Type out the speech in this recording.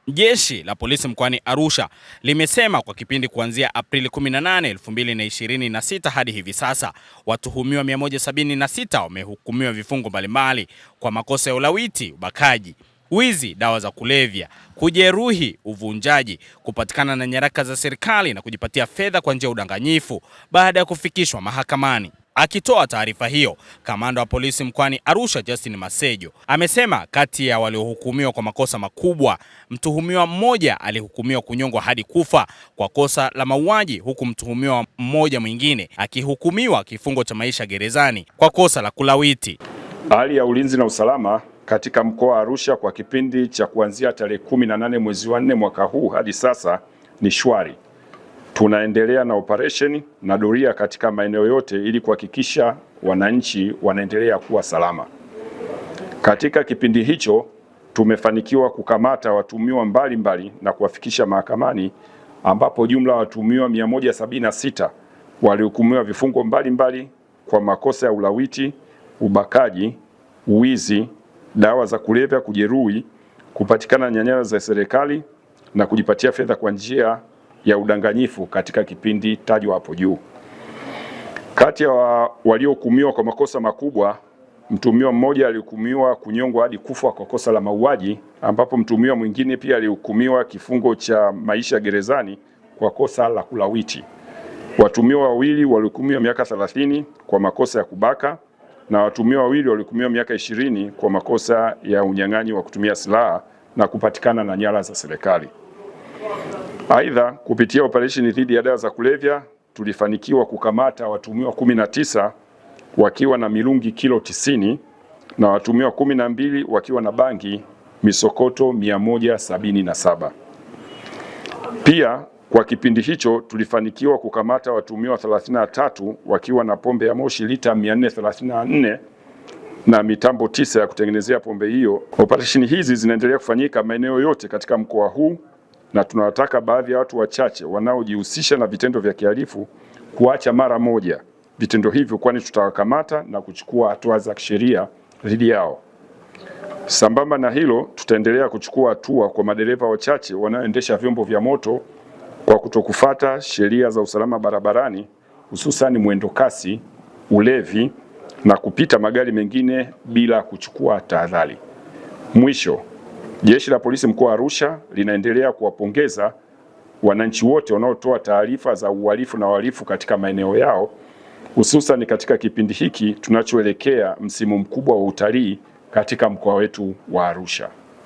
Jeshi la polisi mkoani Arusha limesema kwa kipindi kuanzia Aprili 18, 2026 hadi hivi sasa watuhumiwa 176 wamehukumiwa vifungo mbalimbali kwa makosa ya ulawiti, ubakaji, wizi, dawa za kulevya, kujeruhi, uvunjaji, kupatikana na nyaraka za serikali na kujipatia fedha kwa njia ya udanganyifu baada ya kufikishwa mahakamani. Akitoa taarifa hiyo, kamanda wa polisi mkoani Arusha Justin Masejo amesema kati ya waliohukumiwa kwa makosa makubwa, mtuhumiwa mmoja alihukumiwa kunyongwa hadi kufa kwa kosa la mauaji, huku mtuhumiwa mmoja mwingine akihukumiwa kifungo cha maisha gerezani kwa kosa la kulawiti. Hali ya ulinzi na usalama katika mkoa wa Arusha kwa kipindi cha kuanzia tarehe 18 mwezi wa 4 mwaka huu hadi sasa ni shwari. Tunaendelea na operation na doria katika maeneo yote ili kuhakikisha wananchi wanaendelea kuwa salama. Katika kipindi hicho tumefanikiwa kukamata watuhumiwa mbalimbali na kuwafikisha mahakamani, ambapo jumla ya watuhumiwa 176 walihukumiwa vifungo mbalimbali kwa makosa ya ulawiti, ubakaji, uwizi, dawa za kulevya, kujeruhi, kupatikana na nyaraka za serikali na kujipatia fedha kwa njia ya udanganyifu katika kipindi tajwa hapo juu. Kati ya waliohukumiwa kwa makosa makubwa, mtuhumiwa mmoja alihukumiwa kunyongwa hadi kufa kwa kosa la mauaji, ambapo mtuhumiwa mwingine pia alihukumiwa kifungo cha maisha gerezani kwa kosa la kulawiti. Watuhumiwa wawili walihukumiwa miaka 30 kwa makosa ya kubaka na watuhumiwa wawili walihukumiwa miaka 20 kwa makosa ya unyang'anyi wa kutumia silaha na kupatikana na nyara za serikali. Aidha, kupitia operesheni dhidi ya dawa za kulevya tulifanikiwa kukamata watuhumiwa 19 wakiwa na mirungi kilo 90 na watuhumiwa 12 wakiwa na bangi misokoto 177. Pia kwa kipindi hicho tulifanikiwa kukamata watuhumiwa 33 wakiwa na pombe ya moshi lita 434 na mitambo 9 ya kutengenezea pombe hiyo. Operesheni hizi zinaendelea kufanyika maeneo yote katika mkoa huu, na tunawataka baadhi ya watu wachache wanaojihusisha na vitendo vya kihalifu kuacha mara moja vitendo hivyo, kwani tutawakamata na kuchukua hatua za kisheria dhidi yao. Sambamba na hilo, tutaendelea kuchukua hatua kwa madereva wachache wanaoendesha vyombo vya moto kwa kutokufuata sheria za usalama barabarani, hususan mwendo kasi, ulevi na kupita magari mengine bila kuchukua tahadhari. Mwisho, Jeshi la Polisi mkoa wa Arusha linaendelea kuwapongeza wananchi wote wanaotoa taarifa za uhalifu na wahalifu katika maeneo yao, hususan katika kipindi hiki tunachoelekea msimu mkubwa wa utalii katika mkoa wetu wa Arusha.